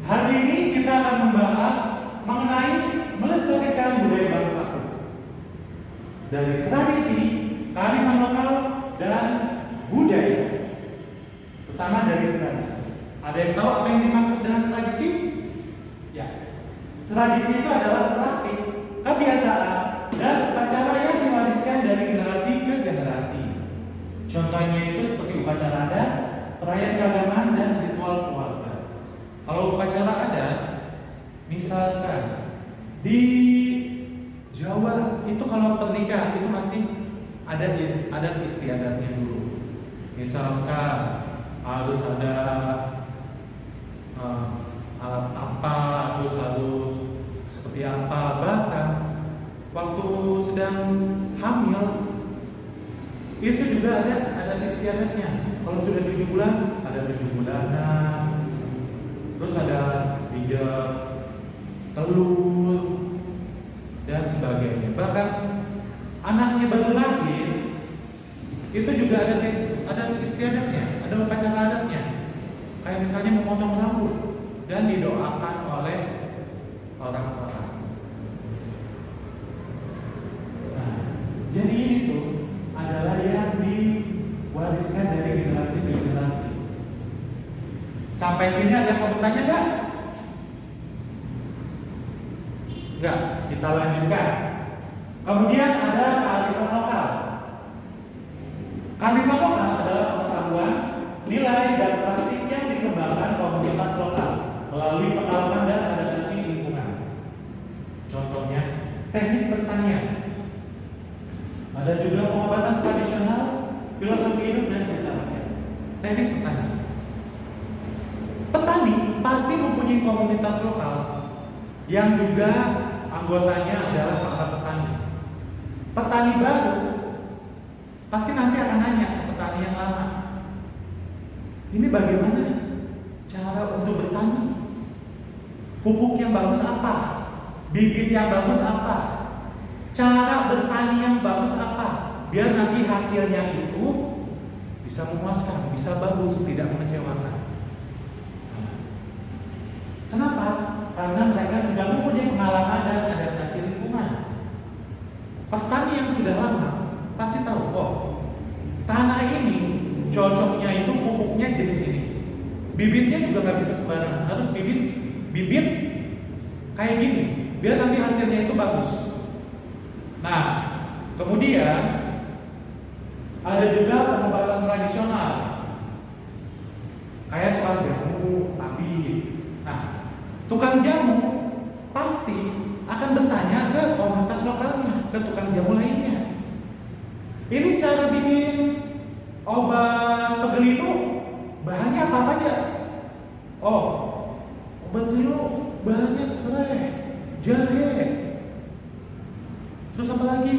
Hari ini kita akan membahas mengenai melestarikan budaya bangsaku. Dari tradisi, kearifan lokal, dan budaya. Pertama dari tradisi. Ada yang tahu apa yang dimaksud dengan tradisi? Ya. Tradisi itu adalah praktik, kebiasaan, dan upacara yang diwariskan dari generasi ke generasi. Contohnya itu seperti upacara adat, perayaan keagamaan, dan ritual keluarga. Kalau upacara adat, misalkan di Jawa itu kalau pernikahan itu pasti ada adat istiadatnya dulu. Misalkan harus ada alat apa, harus seperti apa, bahkan waktu sedang hamil itu juga ada adat istiadatnya. Kalau sudah 7 bulan ada 7 bulanan, terus ada pijat telur dan sebagainya. Bahkan anaknya baru lahir itu juga ada istiadatnya, ada upacara adatnya. Kayak misalnya memotong rambut dan didoakan oleh orang-orang. Nah, jadi ini tuh adalah yang diwariskan dari generasi ke generasi. Sampai sini ada yang mau bertanya enggak? Enggak, kita lanjutkan. Kemudian ada kearifan lokal. Kearifan lokal adalah pengetahuan, nilai, dan praktik yang dikembangkan komunitas lokal melalui pengalaman dan adaptasi lingkungan. Contohnya, teknik pertanian. Ada juga pengobatan tradisional, filosofi hidup, dan cerita rakyat. Teknik pertanian. Petani pasti mempunyai komunitas lokal yang juga anggotanya adalah para petani. Petani baru pasti nanti akan nanya ke petani yang lama, ini bagaimana cara untuk bertani? Pupuk yang bagus apa? Bibit yang bagus apa? Cara bertani yang bagus apa? Biar nanti hasilnya itu bisa memuaskan, bisa bagus, tidak mengecewakan. Kenapa? Karena mereka sudah mempunyai pengalaman dan adaptasi lingkungan. Petani yang sudah lama pasti tahu, oh, tanah ini cocoknya itu pupuknya jenis ini. Bibitnya juga nggak bisa sembarangan, harus bibit kayak gini, biar nanti hasilnya itu bagus. Nah, kemudian ada juga pengobatan tradisional, kayak tukang jamu, tabib. Nah, tukang jamu pasti akan bertanya ke komunitas lokalnya, ke tukang jamu lainnya. Ini cara bikin obat pegelinu, bahannya apa aja? Oh, obat pegelinu bahannya serai, jahe, terus apa lagi?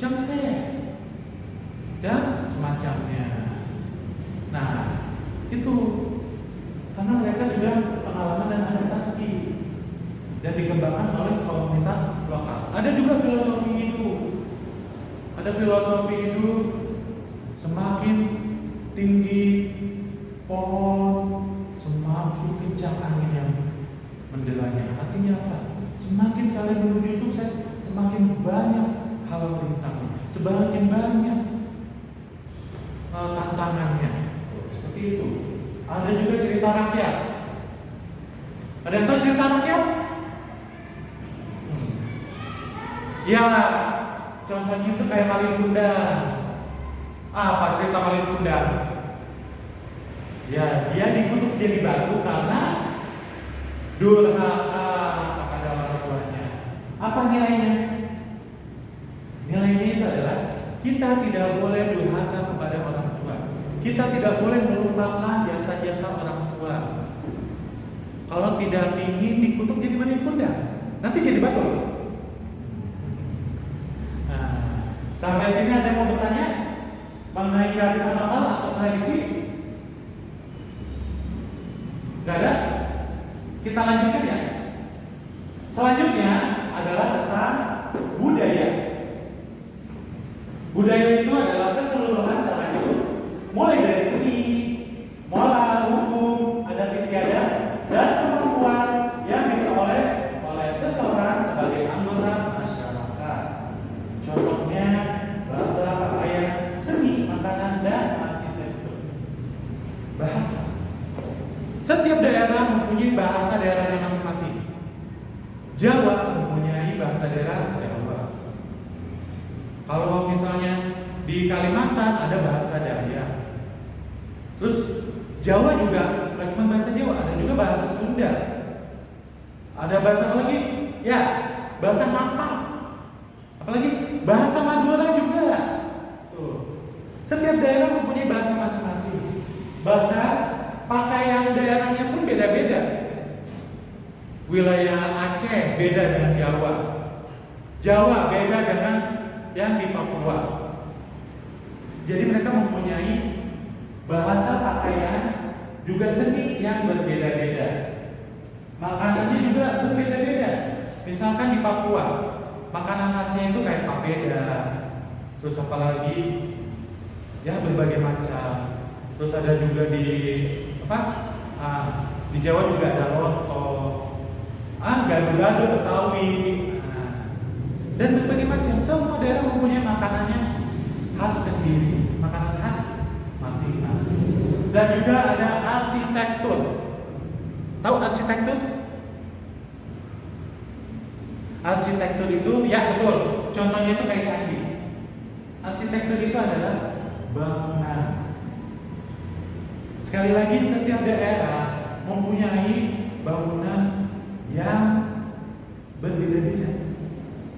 Cengkeh dan semacamnya. Nah, itu karena mereka sudah pengalaman dan adaptasi dan dikembangkan oleh komunitas lokal. Ada juga filosofi hidup. Ada filosofi hidup, semakin tinggi pohon, semakin kencang angin yang mendelanya. Artinya apa? Semakin kalian menuju sukses, semakin banyak halang rintangnya, semakin banyak tantangannya. Seperti itu. Ada juga cerita rakyat. Ada yang tahu cerita rakyat? Ya, contohnya itu kayak Malin Kundang. Apa cerita Malin Kundang? Ya, dia dikutuk jadi batu karena durhaka kepada orang tuanya. Apa nilainya? Nilainya itu adalah kita tidak boleh durhaka kepada orang tua. Kita tidak boleh melupakan jasa-jasa orang tua. Kalau tidak ingin dikutuk jadi Malin Kundang, nanti jadi batu loh. Sampai sini ada yang mau bertanya mengenai kearifan lokal atau tradisi? Gak ada? Kita lanjutkan ya. Selanjutnya adalah tentang budaya. Budaya itu adalah keseluruhan cara hidup, mulai dari seni, moral, hukum, adat istiadat, dan kemampuan mempunyai bahasa daerahnya masing-masing. Jawa mempunyai bahasa daerah Jawa. Kalau misalnya di Kalimantan ada bahasa Dayak. Terus Jawa juga nggak cuma bahasa Jawa, ada juga bahasa Sunda. Ada bahasa apa lagi? Ya, bahasa Mapak. Apalagi bahasa Madura juga. Tuh. Setiap daerah mempunyai bahasa masing-masing. Bahkan pakaian daerahnya pun beda-beda. Wilayah Aceh beda dengan Jawa. Jawa beda dengan yang di Papua. Jadi mereka mempunyai bahasa pakaian juga seni yang berbeda-beda. Makanannya juga berbeda-beda. Misalkan di Papua, makanan khasnya itu kayak papeda. Terus apalagi ya berbagai macam. Terus ada juga di di Jawa juga ada lontong, gado-gado, betawi, dan berbagai macam. Semua daerah mempunyai makanannya khas sendiri, makanan khas masing-masing. Dan juga ada arsitektur. Tahu arsitektur? Arsitektur itu, ya betul. Contohnya itu kayak candi. Arsitektur itu adalah bangunan. Sekali lagi, setiap daerah mempunyai bangunan yang berbeda-beda.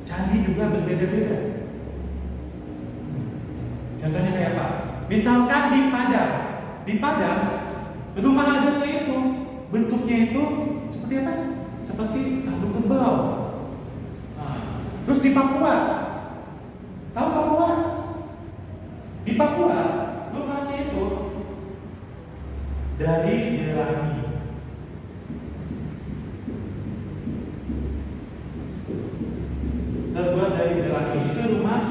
Candi juga berbeda-beda. Contohnya kayak apa? Misalkan di Padang, rumah adatnya itu bentuknya itu seperti apa? Seperti tanduk kerbau. Terus di Papua, tahu Papua? Di Papua rumahnya itu dari jerami. Terbuat dari jerami. Itu rumah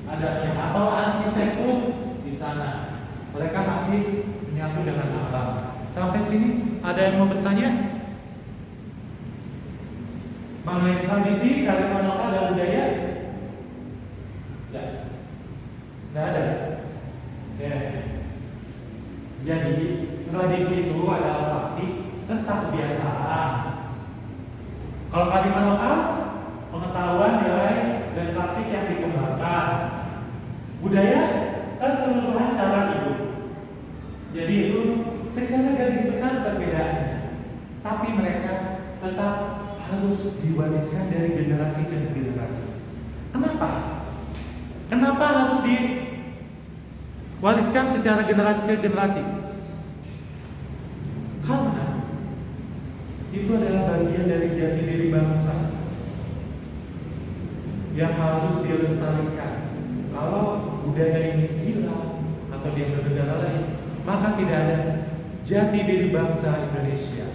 adatnya atau arsitektur di sana. Mereka masih menyatu dengan alam. Sampai sini ada yang mau bertanya? Mengenai tradisi, kearifan lokal dan budaya? Ya. Nggak ada. Oke. Jadi tradisi itu adalah praktik serta kebiasaan. Kalau kearifan lokal, pengetahuan, nilai, dan praktik yang dikembangkan. Budaya, keseluruhan cara hidup. Jadi itu secara garis besar perbedaannya, tapi mereka tetap harus diwariskan dari generasi ke generasi. Kenapa? Kenapa harus diwariskan secara generasi ke generasi? Karena itu adalah bagian dari jati diri bangsa yang harus dilestarikan. Kalau budaya ini hilang atau dia bernegara lain, maka tidak ada jati diri bangsa Indonesia.